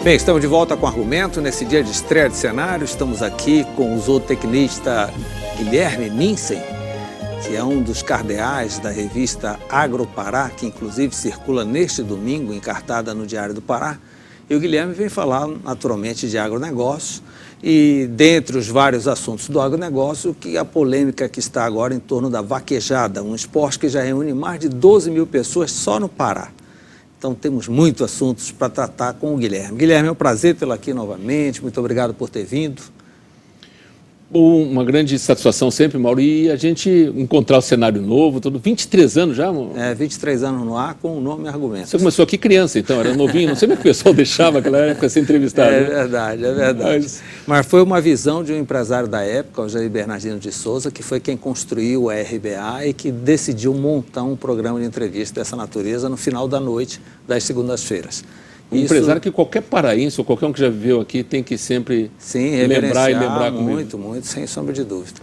Bem, estamos de volta com Argumento. Nesse dia de estreia de cenário, estamos aqui com o zootecnista Guilherme Minsen, que é um dos cardeais da revista AgroPará, que inclusive circula neste domingo, encartada no Diário do Pará. E o Guilherme vem falar naturalmente de agronegócio e, dentre os vários assuntos do agronegócio, que a polêmica que está agora em torno da vaquejada, um esporte que já reúne mais de 12 mil pessoas só no Pará. Então temos muitos assuntos para tratar com o Guilherme. Guilherme, é um prazer tê-lo aqui novamente, muito obrigado por ter vindo. Uma grande satisfação sempre, Mauro, e a gente encontrar o cenário novo, 23 anos já, Mauro? 23 anos no ar com o nome e argumento. Você começou aqui criança, então, era novinho, não sei como é que o pessoal deixava aquela época ser entrevistado. É verdade, é verdade. Mas foi uma visão de um empresário da época, o Jair Bernardino de Souza, que foi quem construiu a RBA e que decidiu montar um programa de entrevista dessa natureza no final da noite das segundas-feiras. Empresário que qualquer paraense ou qualquer um que já viveu aqui tem que sempre lembrar e lembrar comigo. Muito, sem sombra de dúvida.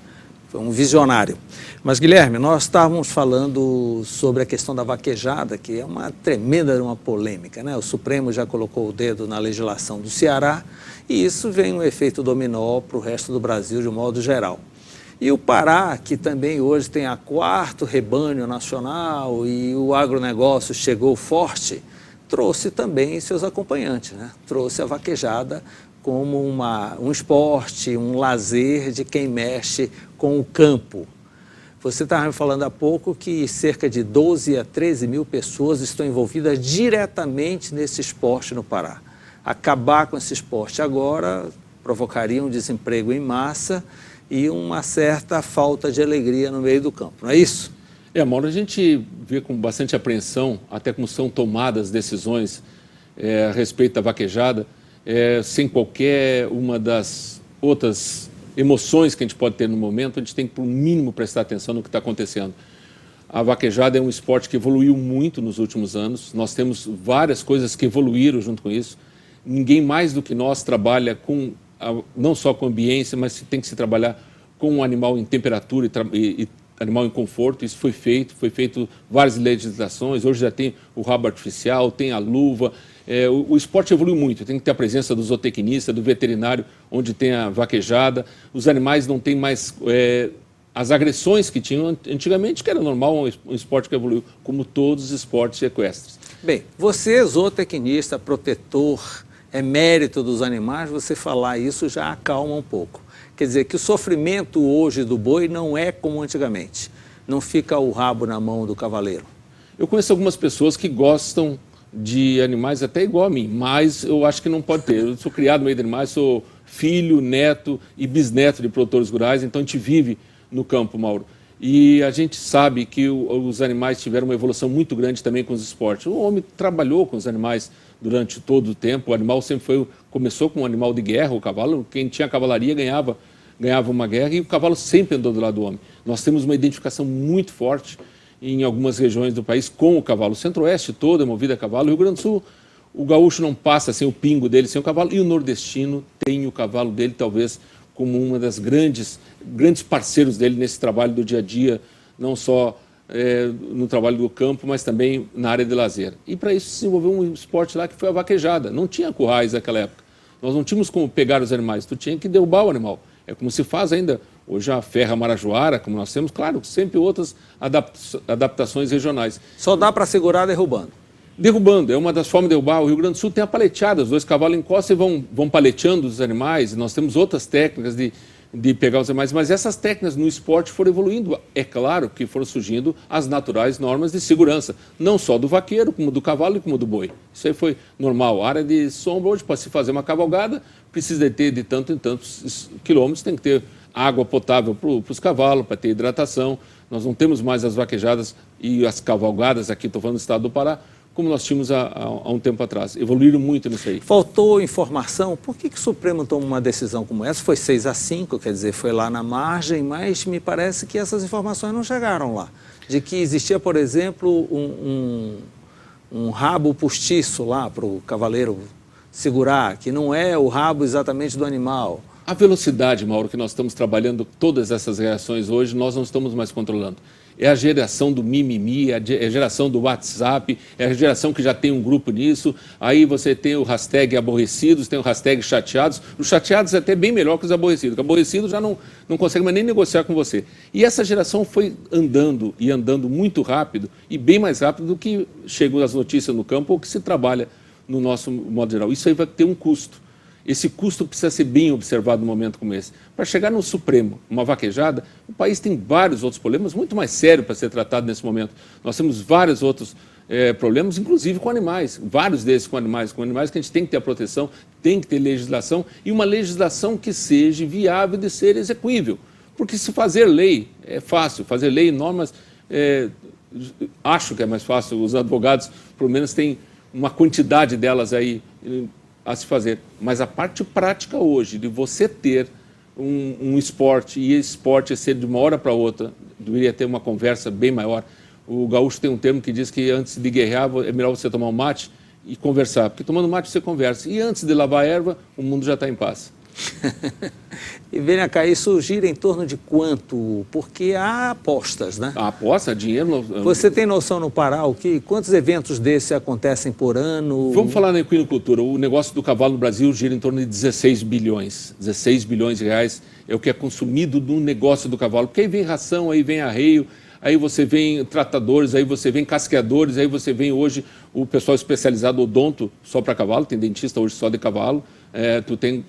Foi um visionário. Mas, Guilherme, nós estávamos falando sobre a questão da vaquejada, que é uma tremenda polêmica, né? O Supremo já colocou o dedo na legislação do Ceará e isso vem um efeito dominó para o resto do Brasil de um modo geral. E o Pará, que também hoje tem a quarto rebanho nacional e o agronegócio chegou forte, trouxe também seus acompanhantes, né? Trouxe a vaquejada como um esporte, um lazer de quem mexe com o campo. Você estava me falando há pouco que cerca de 12 a 13 mil pessoas estão envolvidas diretamente nesse esporte no Pará. Acabar com esse esporte agora provocaria um desemprego em massa e uma certa falta de alegria no meio do campo, não é isso? Mauro, a gente vê com bastante apreensão até como são tomadas decisões a respeito da vaquejada, sem qualquer uma das outras emoções que a gente pode ter no momento, a gente tem que, por mínimo, prestar atenção no que está acontecendo. A vaquejada é um esporte que evoluiu muito nos últimos anos, nós temos várias coisas que evoluíram junto com isso. Ninguém mais do que nós trabalha não só com ambiência, mas tem que se trabalhar com o animal em temperatura e animal em conforto. Isso foi feito várias legislações, hoje já tem o rabo artificial, tem a luva, o esporte evoluiu muito, tem que ter a presença do zootecnista, do veterinário, onde tem a vaquejada, os animais não têm mais as agressões que tinham antigamente, que era normal, um esporte que evoluiu, como todos os esportes equestres. Bem, você, zootecnista, protetor, é mérito dos animais, você falar isso já acalma um pouco. Quer dizer, que o sofrimento hoje do boi não é como antigamente. Não fica o rabo na mão do cavaleiro. Eu conheço algumas pessoas que gostam de animais até igual a mim, mas eu acho que não pode ter. Eu sou criado no meio de animais, sou filho, neto e bisneto de produtores rurais, então a gente vive no campo, Mauro. E a gente sabe que os animais tiveram uma evolução muito grande também com os esportes. O homem trabalhou com os animais durante todo o tempo. O animal sempre começou com um animal de guerra, o cavalo. Quem tinha cavalaria ganhava uma guerra e o cavalo sempre andou do lado do homem. Nós temos uma identificação muito forte em algumas regiões do país com o cavalo. O centro-oeste todo é movido a cavalo. O Rio Grande do Sul, o gaúcho não passa sem o pingo dele, sem o cavalo. E o nordestino tem o cavalo dele, talvez, como uma das grandes parceiros dele nesse trabalho do dia a dia, não só no trabalho do campo, mas também na área de lazer. E para isso se desenvolveu um esporte lá que foi a vaquejada. Não tinha currais naquela época. Nós não tínhamos como pegar os animais, tu tinha que derrubar o animal. É como se faz ainda hoje a ferra marajoara, como nós temos, claro, sempre outras adaptações regionais. Só dá para segurar derrubando? Derrubando, é uma das formas de derrubar. O Rio Grande do Sul tem a paleteada, os dois cavalos encostam e vão paleteando os animais. Nós temos outras técnicas de pegar os animais, mas essas técnicas no esporte foram evoluindo. É claro que foram surgindo as naturais normas de segurança, não só do vaqueiro, como do cavalo e como do boi. Isso aí foi normal. A área de sombra, hoje, para se fazer uma cavalgada, precisa ter de tanto em tantos quilômetros, tem que ter água potável para os cavalos, para ter hidratação. Nós não temos mais as vaquejadas e as cavalgadas, aqui estou falando do estado do Pará, como nós tínhamos há um tempo atrás. Evoluíram muito nisso aí. Faltou informação? Por que o Supremo tomou uma decisão como essa? Foi 6-5, quer dizer, foi lá na margem, mas me parece que essas informações não chegaram lá. De que existia, por exemplo, um rabo postiço lá para o cavaleiro segurar, que não é o rabo exatamente do animal. A velocidade, Mauro, que nós estamos trabalhando todas essas reações hoje, nós não estamos mais controlando. é a geração do mimimi, é a geração do WhatsApp, é a geração que já tem um grupo nisso. Aí você tem o hashtag aborrecidos, tem o hashtag chateados. Os chateados é até bem melhor que os aborrecidos, porque aborrecidos já não consegue mais nem negociar com você. E essa geração foi andando e andando muito rápido e bem mais rápido do que chegam as notícias no campo ou que se trabalha no nosso modo geral. Isso aí vai ter um custo. Esse custo precisa ser bem observado num momento como esse. Para chegar no Supremo, uma vaquejada, o país tem vários outros problemas muito mais sérios para ser tratado nesse momento. Nós temos vários outros problemas, inclusive com animais, vários desses com animais que a gente tem que ter a proteção, tem que ter legislação e uma legislação que seja viável de ser execuível. Porque se fazer lei é fácil, fazer lei e normas, acho que é mais fácil, os advogados, pelo menos, têm uma quantidade delas aí a se fazer. Mas a parte prática hoje, de você ter um esporte e esse esporte ser de uma hora para outra, deveria ter uma conversa bem maior. O gaúcho tem um termo que diz que antes de guerrear é melhor você tomar um mate e conversar, porque tomando mate você conversa. E antes de lavar a erva, o mundo já está em paz. E venha cá, isso gira em torno de quanto? Porque há apostas, né? A aposta, dinheiro... Você tem noção no Pará, quantos eventos desses acontecem por ano? Vamos falar na equinocultura. O negócio do cavalo no Brasil gira em torno de 16 bilhões. 16 bilhões de reais é o que é consumido no negócio do cavalo. Porque aí vem ração, aí vem arreio, aí você vem tratadores, aí você vem casqueadores, aí você vem hoje o pessoal especializado odonto só para cavalo, tem dentista hoje só de cavalo, tu tem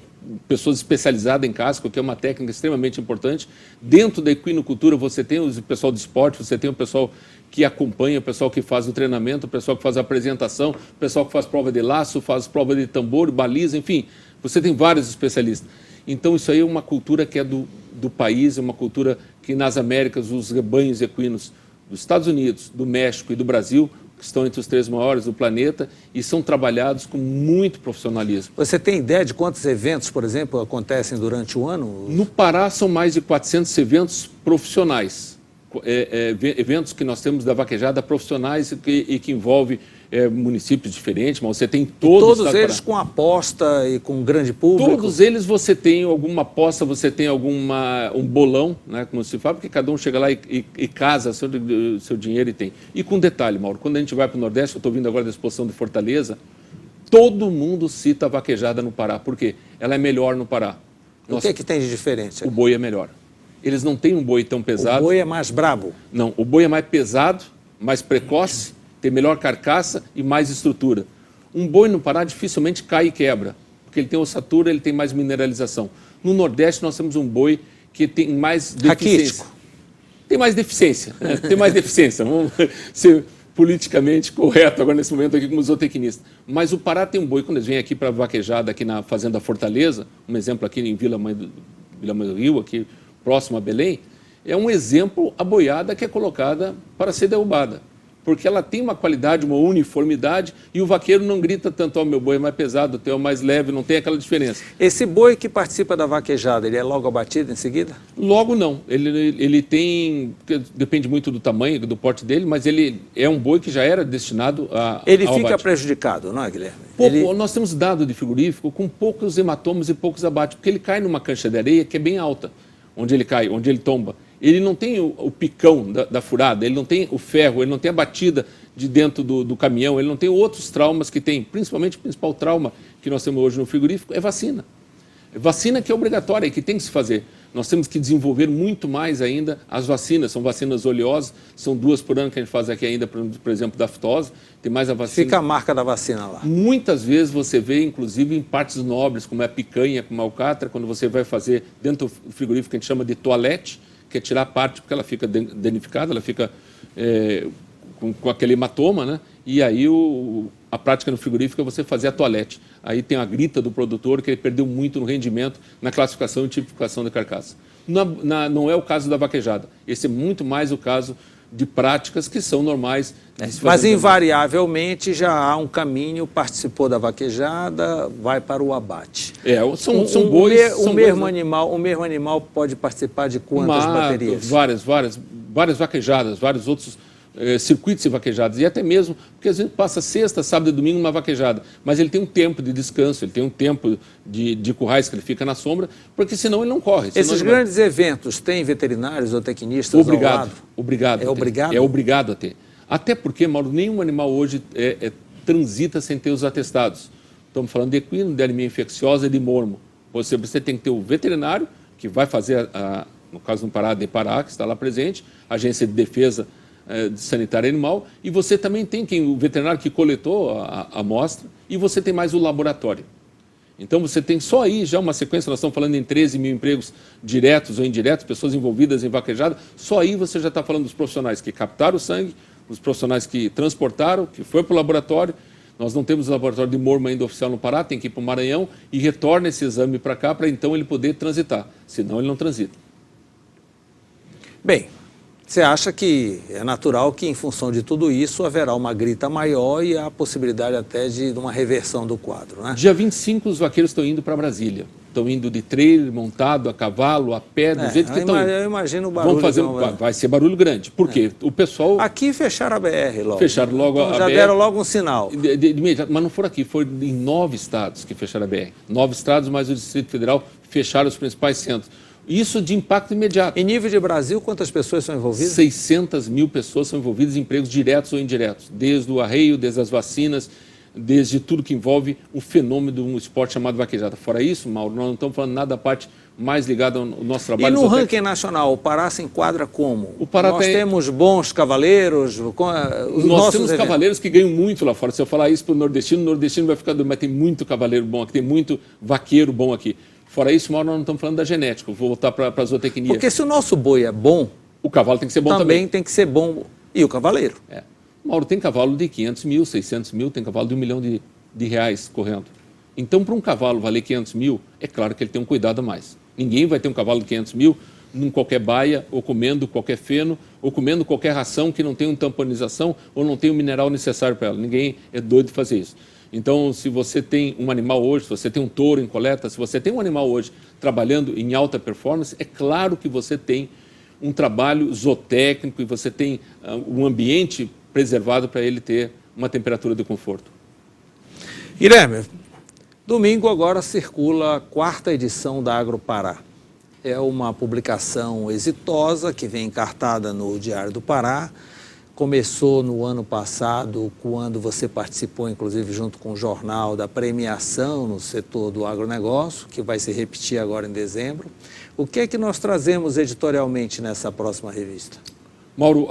pessoas especializadas em casco, que é uma técnica extremamente importante. Dentro da equinocultura você tem o pessoal de esporte, você tem o pessoal que acompanha, o pessoal que faz o treinamento, o pessoal que faz a apresentação, o pessoal que faz prova de laço, faz prova de tambor, baliza, enfim, você tem vários especialistas. Então isso aí é uma cultura que é do país, é uma cultura que nas Américas os rebanhos equinos dos Estados Unidos, do México e do Brasil, que estão entre os 3 maiores do planeta e são trabalhados com muito profissionalismo. Você tem ideia de quantos eventos, por exemplo, acontecem durante o ano? No Pará são mais de 400 eventos profissionais, eventos que nós temos da vaquejada profissionais e que envolve municípios diferentes, mas você tem todos eles com aposta e com grande público? Todos eles você tem alguma aposta, você tem um bolão, né, como se fala, porque cada um chega lá e casa seu dinheiro e tem. E com detalhe, Mauro, quando a gente vai para o Nordeste, eu estou vindo agora da exposição de Fortaleza, todo mundo cita a vaquejada no Pará. Por quê? Ela é melhor no Pará. O que é que tem de diferente? O boi é melhor. Eles não têm um boi tão pesado. O boi é mais brabo? Não, o boi é mais pesado, mais precoce, tem melhor carcaça e mais estrutura. Um boi no Pará dificilmente cai e quebra, porque ele tem ossatura, ele tem mais mineralização. No Nordeste nós temos um boi que tem mais deficiência. Raquítico. Tem mais deficiência, né? Tem mais deficiência. Vamos ser politicamente correto agora nesse momento aqui como zootecnista. Mas o Pará tem um boi, quando eles vêm aqui para vaquejada aqui na Fazenda Fortaleza, um exemplo aqui em Vila Mãe do Rio, aqui próximo a Belém, é um exemplo a boiada que é colocada para ser derrubada. Porque ela tem uma qualidade, uma uniformidade, e o vaqueiro não grita tanto, meu boi é mais pesado, o teu é mais leve, não tem aquela diferença. Esse boi que participa da vaquejada, ele é logo abatido em seguida? Logo não, ele tem, depende muito do tamanho, do porte dele, mas ele é um boi que já era destinado a... Ele fica abate. Prejudicado, não é, Guilherme? Nós temos dado de frigorífico com poucos hematomas e poucos abates, porque ele cai numa cancha de areia que é bem alta, onde ele cai, onde ele tomba. Ele não tem o picão da furada, ele não tem o ferro, ele não tem a batida de dentro do caminhão, ele não tem outros traumas que tem. Principalmente o principal trauma que nós temos hoje no frigorífico é vacina. Vacina que é obrigatória e que tem que se fazer. Nós temos que desenvolver muito mais ainda as vacinas. São vacinas oleosas, são 2 por ano que a gente faz aqui ainda, por exemplo, da fitose. Tem mais a vacina. Fica a marca da vacina lá. Muitas vezes você vê, inclusive, em partes nobres, como é a picanha, como é o alcatra, quando você vai fazer dentro do frigorífico que a gente chama de toalete, que é tirar a parte porque ela fica danificada, ela fica com aquele hematoma, né? E aí a prática no frigorífico é você fazer a toalete. Aí tem a grita do produtor que ele perdeu muito no rendimento na classificação e tipificação da carcaça. Não é o caso da vaquejada. Esse é muito mais o caso de práticas que são normais. Mas invariavelmente já há um caminho, participou da vaquejada, vai para o abate. São bois. O mesmo animal pode participar de quantas baterias? Várias vaquejadas, vários outros circuitos e vaquejadas, e até mesmo, porque às vezes passa sexta, sábado e domingo numa vaquejada, mas ele tem um tempo de descanso, ele tem um tempo de currais que ele fica na sombra, porque senão ele não corre. Esses grandes eventos têm veterinários ou tecnistas ao lado? Obrigado. É obrigado? É obrigado a ter. Até porque, Mauro, nenhum animal hoje transita sem ter os atestados. Estamos falando de equino, de anemia infecciosa e de mormo. Você tem que ter o veterinário, que vai fazer, no caso do Pará, de Pará, que está lá presente, a Agência de Defesa Sanitária Animal, e você também tem o veterinário que coletou a amostra, e você tem mais o laboratório. Então você tem só aí já uma sequência, nós estamos falando em 13 mil empregos diretos ou indiretos, pessoas envolvidas em vaquejada, só aí você já está falando dos profissionais que captaram o sangue, os profissionais que transportaram, que foi para o laboratório. Nós não temos laboratório de mormo ainda oficial no Pará, tem que ir para o Maranhão e retorna esse exame para cá para então ele poder transitar, senão ele não transita. Bem, você acha que é natural que, em função de tudo isso, haverá uma grita maior e a possibilidade até de uma reversão do quadro, né? Dia 25, os vaqueiros estão indo para Brasília. Estão indo de trailer, montado, a cavalo, a pé, do jeito que estão indo. Eu imagino o barulho. Vai ser barulho grande. Por quê? O pessoal... Aqui fecharam a BR logo. Fecharam logo então, a já BR. deram logo um sinal. Mas não foram aqui, foram em 9 estados que fecharam a BR. 9 estados, mais o Distrito Federal, fecharam os principais centros. Isso de impacto imediato. Em nível de Brasil, quantas pessoas são envolvidas? 600 mil pessoas são envolvidas em empregos diretos ou indiretos, desde o arreio, desde as vacinas, desde tudo que envolve o fenômeno de um esporte chamado vaquejada. Fora isso, Mauro, nós não estamos falando nada da parte mais ligada ao nosso trabalho. E no ranking nacional, o Pará se enquadra como? O Pará nós temos bons cavaleiros? Nós temos cavaleiros que ganham muito lá fora. Se eu falar isso para o nordestino vai ficar doido, mas tem muito cavaleiro bom aqui, tem muito vaqueiro bom aqui. Fora isso, Mauro, nós não estamos falando da genética. Vou voltar para a zootecnia. Porque se o nosso boi é bom, o cavalo tem que ser bom também. Também tem que ser bom. E o cavaleiro? Mauro, tem cavalo de 500 mil, 600 mil, tem cavalo de R$1 milhão de reais correndo. Então, para um cavalo valer 500 mil, é claro que ele tem um cuidado a mais. Ninguém vai ter um cavalo de 500 mil em qualquer baia, ou comendo qualquer feno, ou comendo qualquer ração que não tenha uma tamponização ou não tenha o mineral necessário para ela. Ninguém é doido de fazer isso. Então, se você tem um animal hoje, se você tem um touro em coleta, se você tem um animal hoje trabalhando em alta performance, é claro que você tem um trabalho zootécnico e você tem um ambiente preservado para ele ter uma temperatura de conforto. Guilherme, domingo agora circula a 4ª edição da AgroPará. É uma publicação exitosa que vem encartada no Diário do Pará. Começou no ano passado, quando você participou, inclusive, junto com o jornal, da premiação no setor do agronegócio, que vai se repetir agora em dezembro. O que é que nós trazemos editorialmente nessa próxima revista? Mauro,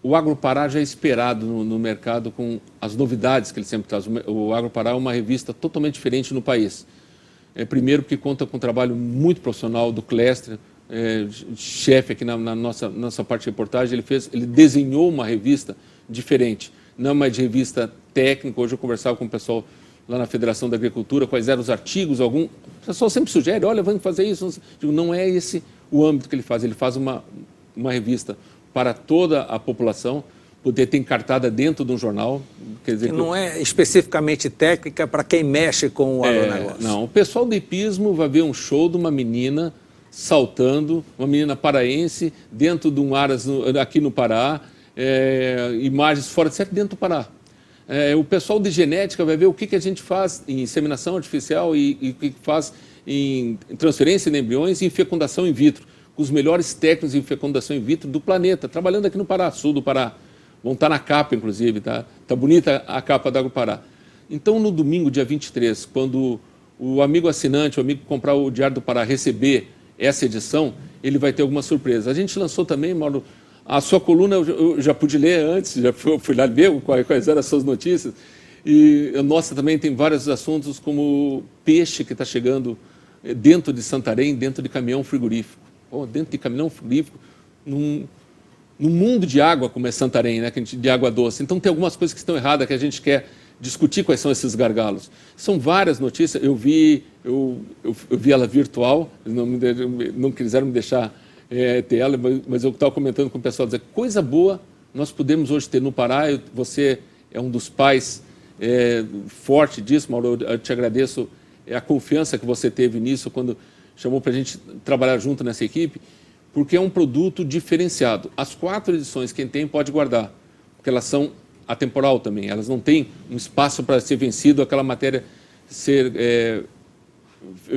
o AgroPará já é esperado no mercado com as novidades que ele sempre traz. O AgroPará é uma revista totalmente diferente no país. Primeiro porque conta com um trabalho muito profissional do Clestre, chefe aqui na nossa parte de reportagem. Ele desenhou uma revista diferente, não uma de revista técnica. Hoje eu conversava com o pessoal lá na Federação da Agricultura, quais eram os artigos, o pessoal sempre sugere, olha, vamos fazer isso. Digo, não é esse o âmbito que ele faz uma revista para toda a população, poder ter encartada dentro de um jornal. Quer dizer, que não é especificamente técnica para quem mexe com o agronegócio. Não, o pessoal do hipismo vai ver um show de uma menina saltando, uma menina paraense, dentro de um aras aqui no Pará, imagens fora de série dentro do Pará. O pessoal de genética vai ver o que a gente faz em inseminação artificial e o que faz em transferência de embriões e em fecundação in vitro, com os melhores técnicos em fecundação in vitro do planeta, trabalhando aqui no Pará, sul do Pará. Vão estar na capa, inclusive, tá bonita a capa da AgroPará. Então, no domingo, dia 23, quando o amigo assinante, o amigo que comprar o Diário do Pará receber essa edição, ele vai ter alguma surpresa. A gente lançou também, Mauro, a sua coluna eu já pude ler antes, já fui lá ver quais eram as suas notícias. E a nossa também tem vários assuntos, como peixe que está chegando dentro de Santarém, dentro de caminhão frigorífico. Dentro de caminhão frigorífico, num mundo de água como é Santarém, né, de água doce. Então tem algumas coisas que estão erradas que a gente quer discutir quais são esses gargalos. São várias notícias, eu vi ela virtual, não quiseram me deixar ter ela, mas eu estava comentando com o pessoal, dizer, coisa boa nós podemos hoje ter no Pará. Você é um dos pais forte disso, Mauro, eu te agradeço a confiança que você teve nisso quando chamou para a gente trabalhar junto nessa equipe, porque é um produto diferenciado. As 4 edições, quem tem pode guardar. porque elas são atemporal também, elas não têm um espaço para ser vencido, aquela matéria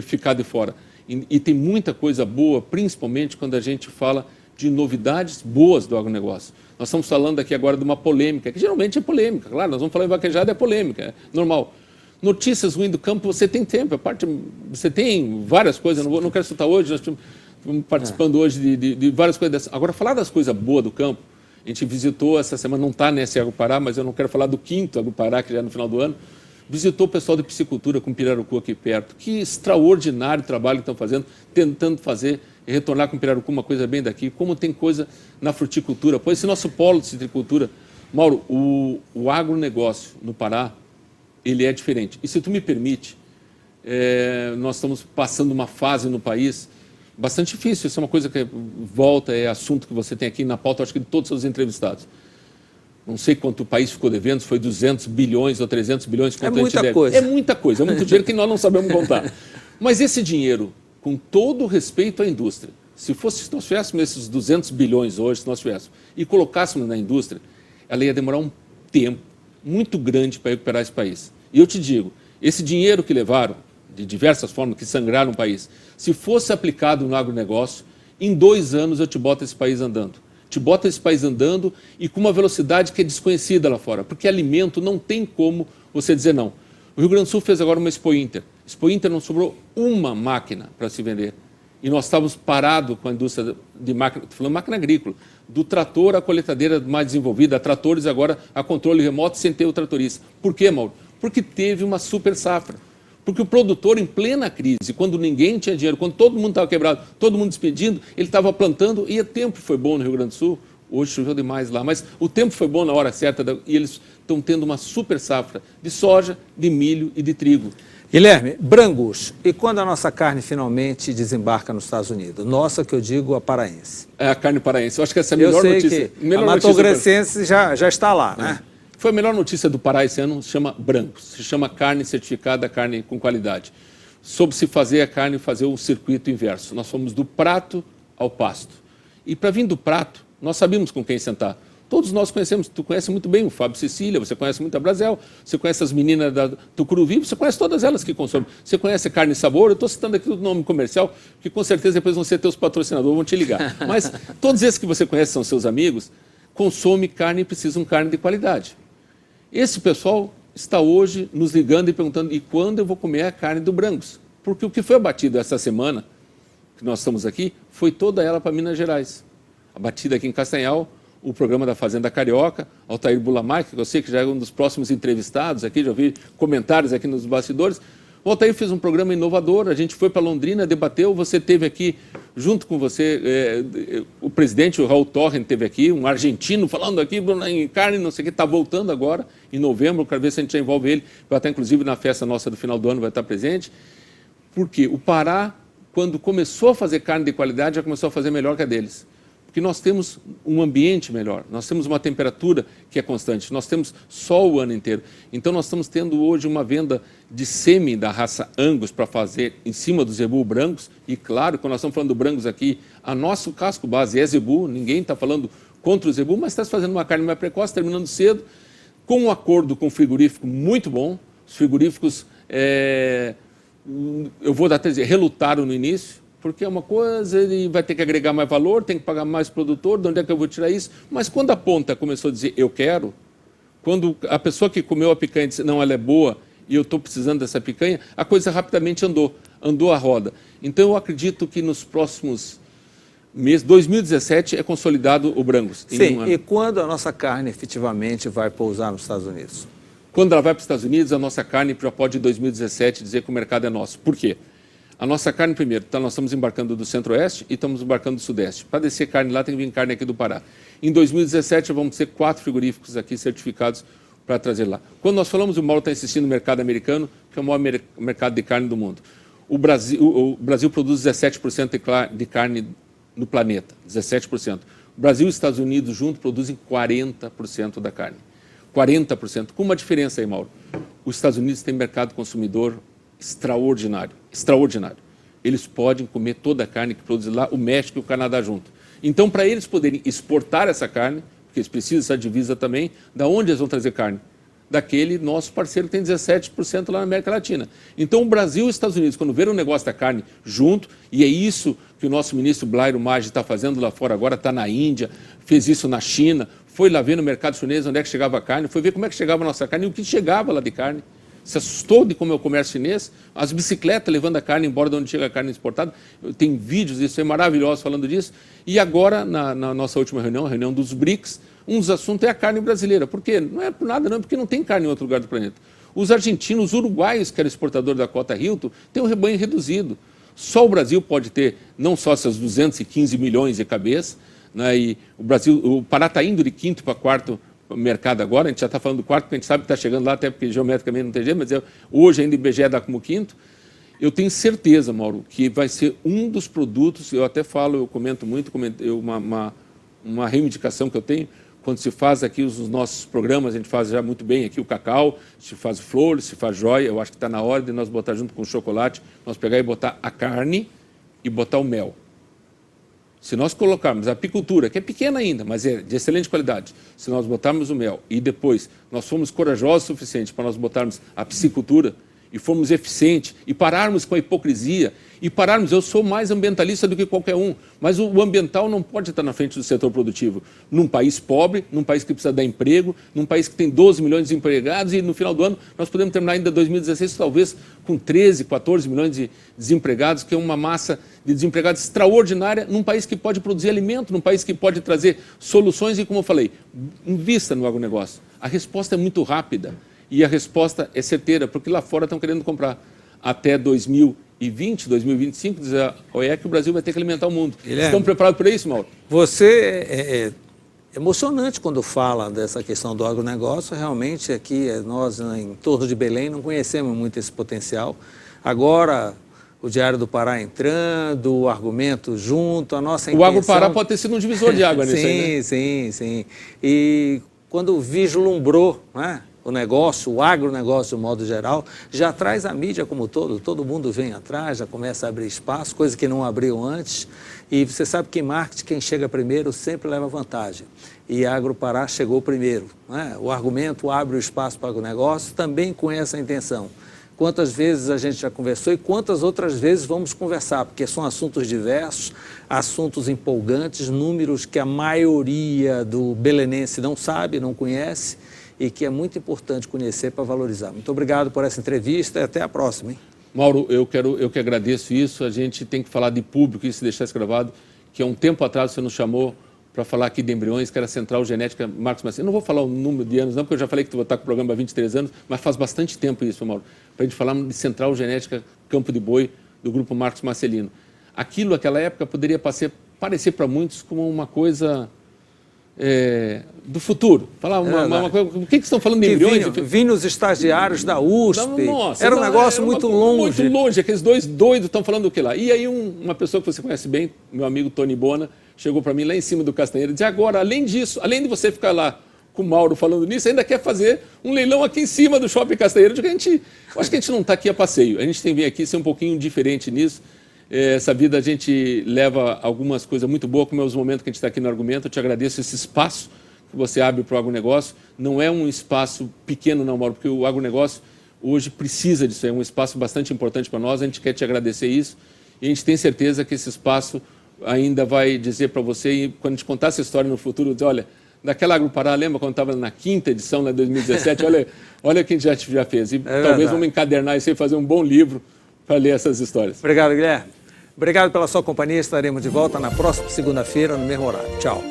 ficar de fora. E tem muita coisa boa, principalmente quando a gente fala de novidades boas do agronegócio. Nós estamos falando aqui agora de uma polêmica, que geralmente é polêmica, claro, nós vamos falar em vaquejada, é polêmica, é normal. Notícias ruins do campo, você tem tempo, você tem várias coisas, não quero citar hoje, nós estamos participando hoje de várias coisas dessas. Agora, falar das coisas boas do campo, a gente visitou essa semana, não está nesse Agropará, mas eu não quero falar do 5º Agropará, que já é no final do ano, visitou o pessoal de piscicultura com Pirarucu aqui perto. Que extraordinário trabalho que estão fazendo, tentando fazer e retornar com Pirarucu uma coisa bem daqui. Como tem coisa na fruticultura. Pois esse nosso polo de citricultura, Mauro, o agronegócio no Pará, ele é diferente. E se tu me permite, nós estamos passando uma fase no país bastante difícil. Isso é uma coisa que volta, é assunto que você tem aqui na pauta, acho que de todos os seus entrevistados. Não sei quanto o país ficou devendo, se foi 200 bilhões ou 300 bilhões. É muita coisa. É muita coisa, é muito dinheiro que nós não sabemos contar. Mas esse dinheiro, com todo o respeito à indústria, se nós tivéssemos esses 200 bilhões hoje, se nós tivéssemos, e colocássemos na indústria, ela ia demorar um tempo muito grande para recuperar esse país. E eu te digo, esse dinheiro que levaram, de diversas formas, que sangraram o país, se fosse aplicado no agronegócio, em 2 anos eu te boto esse país andando. Te bota esse país andando e com uma velocidade que é desconhecida lá fora, porque alimento não tem como você dizer não. O Rio Grande do Sul fez agora uma Expo Inter. Expo Inter não sobrou uma máquina para se vender. E nós estávamos parados com a indústria de máquina, estou falando máquina agrícola, do trator à colheitadeira mais desenvolvida, a tratores agora a controle remoto sem ter o tratorista. Por quê, Mauro? Porque teve uma super safra. Porque o produtor, em plena crise, quando ninguém tinha dinheiro, quando todo mundo estava quebrado, todo mundo despedindo, ele estava plantando e o tempo foi bom no Rio Grande do Sul. Hoje choveu demais lá, mas o tempo foi bom na hora certa e eles estão tendo uma super safra de soja, de milho e de trigo. Guilherme, Brangus, e quando a nossa carne finalmente desembarca nos Estados Unidos? Nossa, que eu digo a paraense. É a carne paraense. Eu acho que essa é a melhor notícia. Eu sei que a matogrossense já está lá, né? Foi a melhor notícia do Pará esse ano, se chama Brangus, se chama carne certificada, carne com qualidade. Soube se fazer a carne, fazer o circuito inverso. Nós fomos do prato ao pasto. E para vir do prato, nós sabíamos com quem sentar. Todos nós conhecemos, tu conhece muito bem o Fábio Cecília, você conhece muito a Brasel, você conhece as meninas da Tucuruvi, você conhece todas elas que consomem. Você conhece a Carne e Sabor, eu estou citando aqui o nome comercial, que com certeza depois vão ser teus patrocinadores, vão te ligar. Mas todos esses que você conhece são seus amigos, consomem carne e precisam de carne de qualidade. Esse pessoal está hoje nos ligando e perguntando, e quando eu vou comer a carne do Brangus? Porque o que foi abatido essa semana, que nós estamos aqui, foi toda ela para Minas Gerais. Abatida aqui em Castanhal, o programa da Fazenda Carioca, Altair Bulamar, que eu sei que já é um dos próximos entrevistados aqui, já vi comentários aqui nos bastidores. O Altair fez um programa inovador, a gente foi para Londrina, debateu, você teve aqui, junto com você, o presidente, o Raul Torren, teve aqui, um argentino falando aqui em carne, não sei o que, está voltando agora, em novembro, quero ver se a gente já envolve ele, vai estar inclusive na festa nossa do final do ano, vai estar presente. Porque o Pará, quando começou a fazer carne de qualidade, já começou a fazer melhor que a deles. Porque nós temos um ambiente melhor, nós temos uma temperatura que é constante, nós temos sol o ano inteiro. Então nós estamos tendo hoje uma venda de sêmen da raça Angus para fazer em cima do zebu brancos. E claro, quando nós estamos falando do brancos aqui, a nosso casco base é zebu, ninguém está falando contra o zebu, mas está fazendo uma carne mais precoce, terminando cedo, com um acordo com o frigorífico muito bom. Os frigoríficos, eu vou até dizer, relutaram no início, porque é uma coisa, ele vai ter que agregar mais valor, tem que pagar mais produtor, de onde é que eu vou tirar isso? Mas quando a ponta começou a dizer, eu quero, quando a pessoa que comeu a picanha disse, não, ela é boa e eu estou precisando dessa picanha, a coisa rapidamente andou a roda. Então eu acredito que nos próximos meses, 2017 é consolidado o Brangus. Sim, e quando a nossa carne efetivamente vai pousar nos Estados Unidos? Quando ela vai para os Estados Unidos, a nossa carne já pode, em 2017, dizer que o mercado é nosso. Por quê? A nossa carne, primeiro, então nós estamos embarcando do Centro-Oeste e estamos embarcando do Sudeste. Para descer carne lá, tem que vir carne aqui do Pará. Em 2017, vamos ter 4 frigoríficos aqui certificados para trazer lá. Quando nós falamos, o Mauro está insistindo no mercado americano, que é o maior mercado de carne do mundo. O Brasil produz 17% de carne no planeta, 17%. O Brasil e os Estados Unidos juntos produzem 40% da carne. 40%. Com uma diferença aí, Mauro. Os Estados Unidos têm mercado consumidor extraordinário, extraordinário. Eles podem comer toda a carne que produz lá, o México e o Canadá junto. Então, para eles poderem exportar essa carne, porque eles precisam dessa divisa também. Da onde eles vão trazer carne? Daquele nosso parceiro que tem 17% lá na América Latina. Então o Brasil e os Estados Unidos, quando viram o negócio da carne junto, e é isso que o nosso ministro Blairo Maggi está fazendo lá fora agora, está na Índia, fez isso na China, foi lá ver no mercado chinês onde é que chegava a carne, foi ver como é que chegava a nossa carne e o que chegava lá de carne. Se assustou de como é o comércio chinês, as bicicletas levando a carne embora de onde chega a carne exportada. Tem vídeos, isso é maravilhoso falando disso. E agora, na nossa última reunião, a reunião dos BRICS, um dos assuntos é a carne brasileira. Por quê? Não é por nada, não, porque não tem carne em outro lugar do planeta. Os argentinos, os uruguaios, que era exportador da cota Hilton, têm um rebanho reduzido. Só o Brasil pode ter não só essas 215 milhões de cabeças, né, e o Pará está indo de quinto para quarto mercado agora, a gente já está falando do quarto, porque a gente sabe que está chegando lá, até porque geometricamente não tem jeito, mas hoje ainda o IBGE dá como quinto. Eu tenho certeza, Mauro, que vai ser um dos produtos, eu até falo, eu comento muito, uma reivindicação que eu tenho, quando se faz aqui os nossos programas, a gente faz já muito bem aqui o cacau, se faz flores, se faz joia, eu acho que está na hora de nós botar junto com o chocolate, nós pegar e botar a carne e botar o mel. Se nós colocarmos a apicultura, que é pequena ainda, mas é de excelente qualidade, se nós botarmos o mel e depois nós formos corajosos o suficiente para nós botarmos a piscicultura e formos eficientes e pararmos com a hipocrisia e pararmos, eu sou mais ambientalista do que qualquer um, mas o ambiental não pode estar na frente do setor produtivo. Num país pobre, num país que precisa dar emprego, num país que tem 12 milhões de desempregados e no final do ano nós podemos terminar ainda 2016 talvez com 13, 14 milhões de desempregados, que é uma massa de desempregados extraordinária num país que pode produzir alimento, num país que pode trazer soluções e, como eu falei, invista no agronegócio. A resposta é muito rápida e a resposta é certeira, porque lá fora estão querendo comprar. Até 2020, 2025, diz a OEA que o Brasil vai ter que alimentar o mundo. Guilherme, estão preparados para isso, Mauro? Você é emocionante quando fala dessa questão do agronegócio. Realmente aqui, nós em torno de Belém não conhecemos muito esse potencial. Agora, o Diário do Pará entrando, o Argumento junto, a nossa intenção... O Agro Pará pode ter sido um divisor de água nisso aí, né? Sim. E quando vislumbrou, né, o negócio, o agronegócio de modo geral, já traz a mídia como todo mundo vem atrás, já começa a abrir espaço, coisa que não abriu antes. E você sabe que em marketing, quem chega primeiro sempre leva vantagem. E a Agro Pará chegou primeiro, né? O Argumento abre o espaço para o agronegócio também com essa intenção. Quantas vezes a gente já conversou e quantas outras vezes vamos conversar, porque são assuntos diversos, assuntos empolgantes, números que a maioria do belenense não sabe, não conhece, e que é muito importante conhecer para valorizar. Muito obrigado por essa entrevista e até a próxima, hein? Mauro, eu que agradeço isso. A gente tem que falar de público, isso deixar isso gravado, que há um tempo atrás você nos chamou para falar aqui de embriões, que era a Central Genética Marcos Marcelino. Eu não vou falar o número de anos, não, porque eu já falei que tu vai estar com o programa há 23 anos, mas faz bastante tempo isso, Mauro, para a gente falar de Central Genética Campo de Boi, do grupo Marcos Marcelino. Aquilo, naquela época, poderia parecer para muitos como uma coisa... do futuro. Falar uma coisa, o que estão falando de embriões? Vinham os estagiários da USP, Nossa, era um negócio muito longe. Muito longe, aqueles dois doidos estão falando do que lá. E aí uma pessoa que você conhece bem, meu amigo Tony Bona, chegou para mim lá em cima do Castanheira e disse, agora, além disso, além de você ficar lá com o Mauro falando nisso, ainda quer fazer um leilão aqui em cima do Shopping Castanheira. Eu acho que a gente não está aqui a passeio, a gente tem que vir aqui ser um pouquinho diferente nisso. Essa vida a gente leva algumas coisas muito boas, como é os momentos que a gente está aqui no Argumento. Eu te agradeço esse espaço que você abre para o agronegócio. Não é um espaço pequeno, não, Mauro, porque o agronegócio hoje precisa disso. É um espaço bastante importante para nós. A gente quer te agradecer isso. E a gente tem certeza que esse espaço ainda vai dizer para você, e quando a gente contar essa história no futuro, dizer, olha, daquela Agro Pará, lembra quando estava na 5ª edição, lá em 2017? Olha o que a gente já fez. E talvez vamos encadernar isso e fazer um bom livro para ler essas histórias. Obrigado, Guilherme. Obrigado pela sua companhia. Estaremos de volta na próxima segunda-feira, no mesmo horário. Tchau.